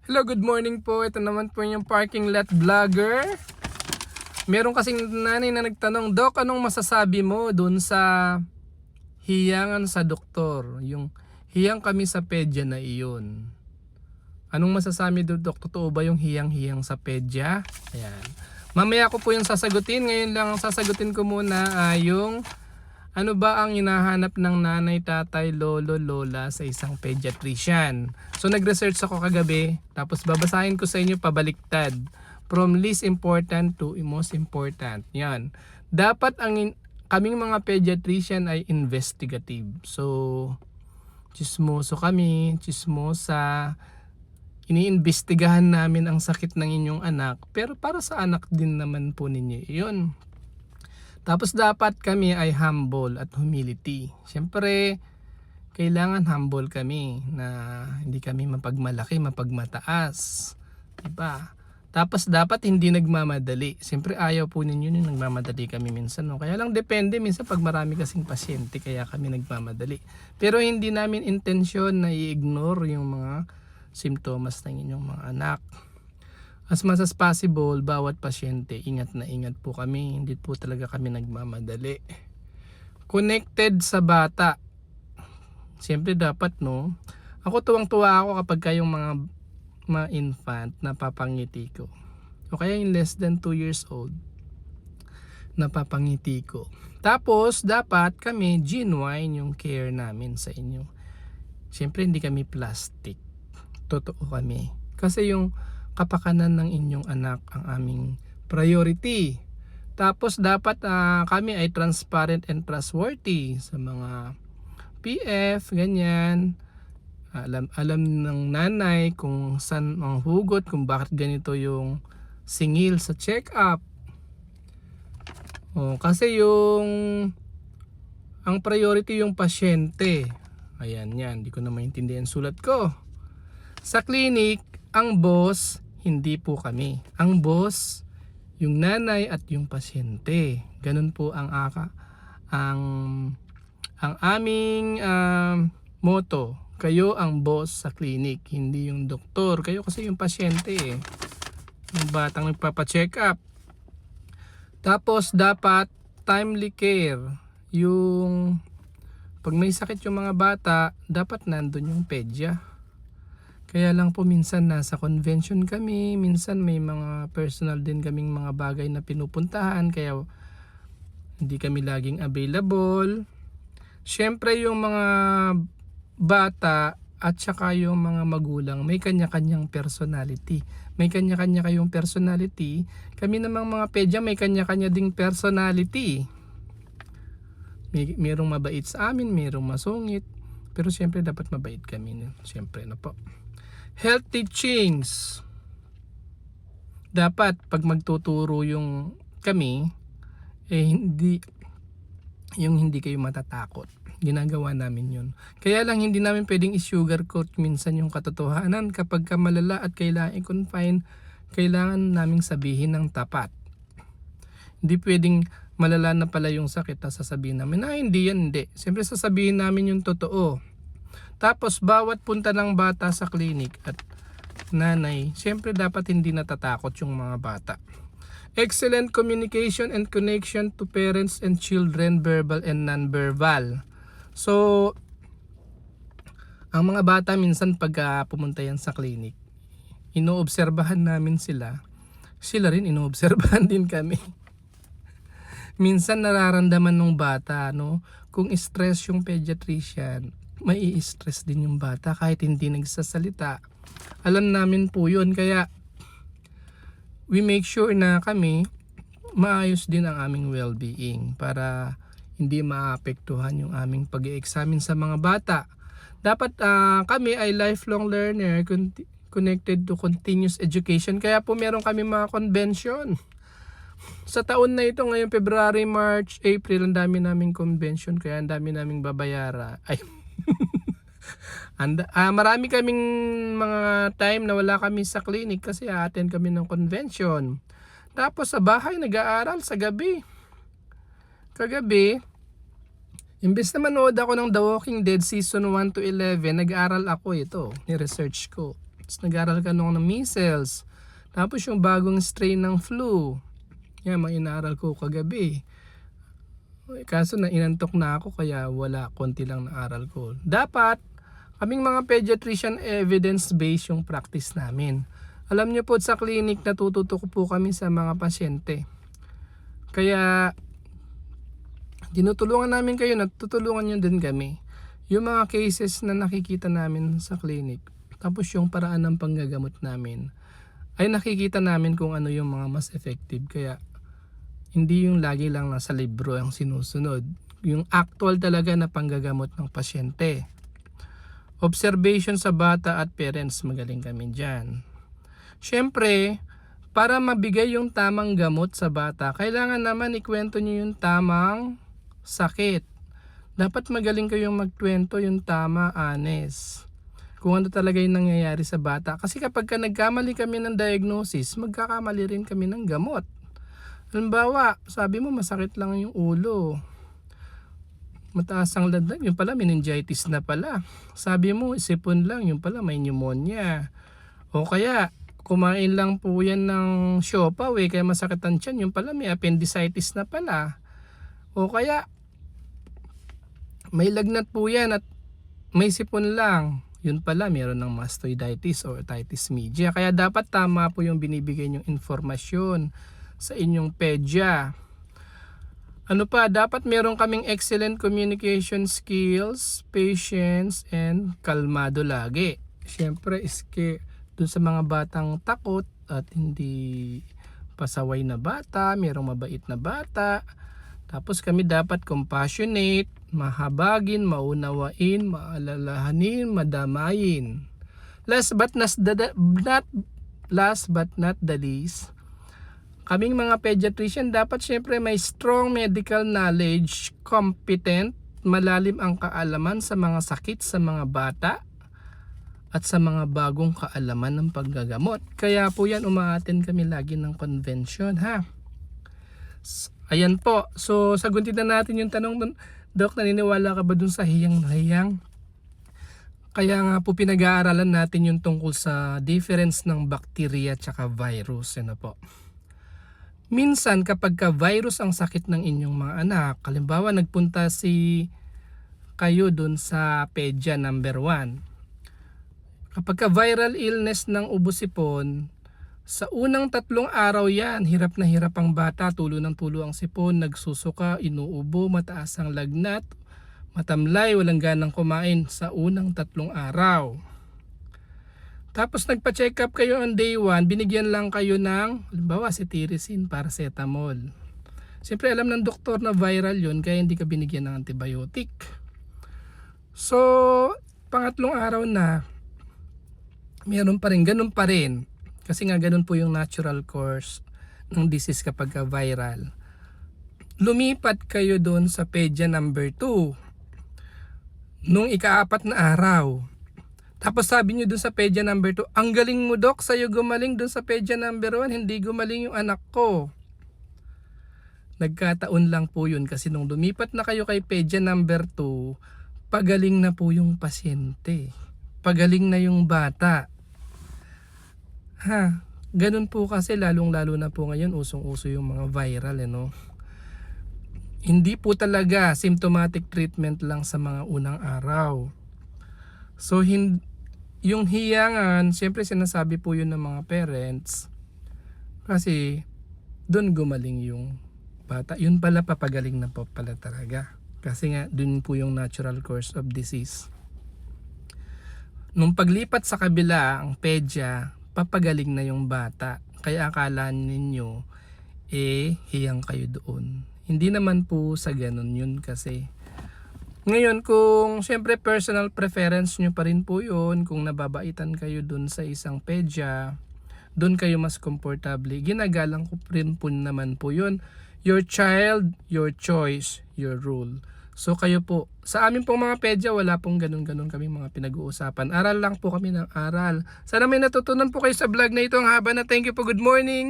Hello, good morning po. Ito naman po yung parking lot vlogger. Meron kasing nanay na nagtanong, Dok, anong masasabi mo dun sa hiyangan sa doktor? Yung hiyang kami sa pedya na iyon. Anong masasabi doon, Dok? Totoo ba yung hiyang sa pedya? Ayan. Mamaya ko po yung sasagutin. Ngayon lang ang sasagutin ko muna ay yung ano ba ang hinahanap ng nanay, tatay, lolo, lola sa isang pediatrician? So nag-research ako kagabi, tapos babasahin ko sa inyo pabaliktad. From least important to most important. Yan. Dapat kaming mga pediatrician ay investigative. So, chismoso kami, chismosa. Iniimbestigahan namin ang sakit ng inyong anak, pero para sa anak din naman po ninyo yun. Tapos dapat kami ay humble at humility. Siyempre, kailangan humble kami na hindi kami mapagmalaki, mapagmataas. Diba? Tapos dapat hindi nagmamadali. Siyempre ayaw po ninyo yung nagmamadali kami minsan. No? Kaya lang depende minsan pag marami kasing pasyente kaya kami nagmamadali. Pero hindi namin intensyon na i-ignore yung mga simptomas ng inyong mga anak. As much as possible, bawat pasyente, ingat na ingat po kami. Hindi po talaga kami nagmamadali. Connected sa bata. Siyempre dapat, no? Ako tuwang-tuwa ako kapag kayong mga infant napapangiti ko. O kaya yung less than 2 years old, napapangiti ko. Tapos, dapat kami genuine yung care namin sa inyo. Siyempre, hindi kami plastic. Totoo kami. Kasi yung kapakanan ng inyong anak ang aming priority. Tapos dapat kami ay transparent and trustworthy sa mga PF, ganyan. Alam ng nanay kung saan ang hugot, kung bakit ganito yung singil sa check-up. Kasi ang priority yung pasyente. Ayan yan, di ko na maintindihan sulat ko. Sa clinic, ang boss hindi po kami. Ang boss, yung nanay at yung pasyente. Ganun po ang aming motto. Kayo ang boss sa clinic, hindi yung doktor. Kayo kasi yung pasyente eh. Yung batang nagpapacheck up. Tapos dapat timely care. Yung pag may sakit yung mga bata, dapat nandun yung pedya. Kaya lang po minsan nasa convention kami, minsan may mga personal din kaming mga bagay na pinupuntahan kaya hindi kami laging available. Siyempre yung mga bata at saka yung mga magulang may kanya-kanyang personality. May kanya-kanya kayong personality. Kami namang mga pedya may kanya-kanya ding personality. Merong mabait sa amin, merong masungit. Pero siyempre dapat mabait kami. Siyempre na po. Health teachings. Dapat pag magtuturo yung kami, hindi kayo matatakot. Ginagawa namin yun. Kaya lang hindi namin pwedeng i-sugarcoat minsan yung katotohanan. Kapag ka malala at kailangan i-confine, kailangan naming sabihin ng tapat. Hindi pwedeng malala na pala yung sakit at sasabihin namin, hindi yan, hindi. Siyempre sasabihin namin yung totoo. Tapos bawat punta ng bata sa clinic at nanay, siyempre dapat hindi natatakot yung mga bata. Excellent communication and connection to parents and children, verbal and non-verbal. So, ang mga bata minsan pag pumunta yan sa clinic, inoobserbahan namin sila. Sila rin inoobserbahan din kami. Minsan nararamdaman ng bata, no, kung stress yung pediatrician, may i-stress din yung bata kahit hindi nagsasalita. Alam namin po yun, kaya we make sure na kami maayos din ang aming well-being para hindi maapektuhan yung aming pag-i-examine sa mga bata. Dapat kami ay lifelong learner, connected to continuous education. Kaya po meron kami mga convention. Sa taon na ito, ngayong February, March, April, ang dami naming convention, kaya ang dami naming babayara. Marami kaming mga time na wala kami sa clinic kasi attend kami ng convention. Tapos sa bahay nag-aaral sa gabi. Kagabi, imbes na manood ako ng The Walking Dead season 1 to 11, nag-aaral ako ito, ni-research ko. Tapos nag-aral ka nung ng measles. Tapos yung bagong strain ng flu. Yan, mga inaral ko kagabi. Kaso na inantok na ako kaya wala, konti lang na aral ko. Dapat, kaming mga pediatrician, evidence-based yung practice namin. Alam niyo po sa clinic, natututo po kami sa mga pasyente. Kaya, tinutulungan namin kayo, natutulungan nyo din kami. Yung mga cases na nakikita namin sa clinic, tapos yung paraan ng panggagamot namin, ay nakikita namin kung ano yung mga mas effective. Kaya, hindi yung lagi lang nasa libro ang sinusunod. Yung actual talaga na panggagamot ng pasyente. Observation sa bata at parents, magaling kami dyan. Siyempre, para mabigay yung tamang gamot sa bata, kailangan naman ikwento nyo yung tamang sakit. Dapat magaling kayong magkwento yung tama, honest. Kung ano talaga yung nangyayari sa bata. Kasi kapag nagkamali kami ng diagnosis, magkakamali rin kami ng gamot. Halimbawa, sabi mo masakit lang yung ulo. Mataas ang lagnat, yung pala meningitis na pala. Sabi mo sipon lang, yung pala may pneumonia. O kaya, kumain lang po yan ng siopaw kaya masakit ang tiyan, yung pala may appendicitis na pala. O kaya, may lagnat po yan at may sipon lang. Yun pala, meron ng mastoiditis o otitis media. Kaya dapat tama po yung binibigay nyong informasyon sa inyong pedya. Ano pa, dapat meron kaming excellent communication skills, patience, and kalmado lagi. Siyempre, dun sa mga batang takot at hindi pasaway na bata, merong mabait na bata. Tapos kami dapat compassionate, mahabagin, maunawain, maalalahanin, madamayin. Last but not the least, kaming mga pediatrician dapat syempre may strong medical knowledge, competent, malalim ang kaalaman sa mga sakit sa mga bata at sa mga bagong kaalaman ng paggagamot. Kaya po yan, umaattend kami lagi ng convention, ha. Ayan po. So sagutin na natin yung tanong, Dok, naniniwala ka ba dun sa hiyang? Kaya nga po pinag-aaralan natin yung tungkol sa difference ng bacteria at virus. Ano po? Minsan kapag virus ang sakit ng inyong mga anak, halimbawa nagpunta kayo dun sa pedya number 1. Kapag viral illness ng ubo-sipon, sa unang 3 araw yan, hirap na hirap ang bata, tulo ng tulo ang sipon, nagsusuka, inuubo, mataas ang lagnat, matamlay, walang ganang kumain sa unang 3 araw. Tapos nagpa-check up kayo on day 1, binigyan lang kayo ng, halimbawa, cetirizine, paracetamol. Siyempre alam ng doktor na viral yun, kaya hindi ka binigyan ng antibiotic. So, pangatlong araw na, meron pa rin, ganun pa rin. Kasi nga ganun po yung natural course ng disease kapag viral. Lumipat kayo doon sa pedya number 2. Nung ika-4 na araw. Tapos sabi nyo dun sa pedya number 2, ang galing mo, Dok, sa'yo gumaling dun sa pedya number 1, hindi gumaling yung anak ko. Nagkataon lang po yun kasi nung lumipat na kayo kay pedya number 2, pagaling na po yung pasyente. Pagaling na yung bata. Ganun po kasi lalong-lalo na po ngayon, usong-uso yung mga viral, Hindi po talaga symptomatic treatment lang sa mga unang araw. So, yung hiyangan, siyempre sinasabi po yun ng mga parents kasi doon gumaling yung bata. Yun pala, papagaling na po pala talaga. Kasi nga, doon po yung natural course of disease. Nung paglipat sa kabila, ang pedya, papagaling na yung bata. Kaya akala ninyo, hiyang kayo doon. Hindi naman po sa ganun yun kasi. Ngayon, kung siyempre personal preference nyo pa rin po yun, kung nababaitan kayo dun sa isang pedya, dun kayo mas komportable, ginagalang ko rin po naman po yun. Your child, your choice, your rule. So kayo po, sa amin pong mga pedya, wala pong ganun-ganun kami mga pinag-uusapan. Aral lang po kami ng aral. Sana may natutunan po kayo sa vlog na ito. Ang haba na, thank you po, good morning!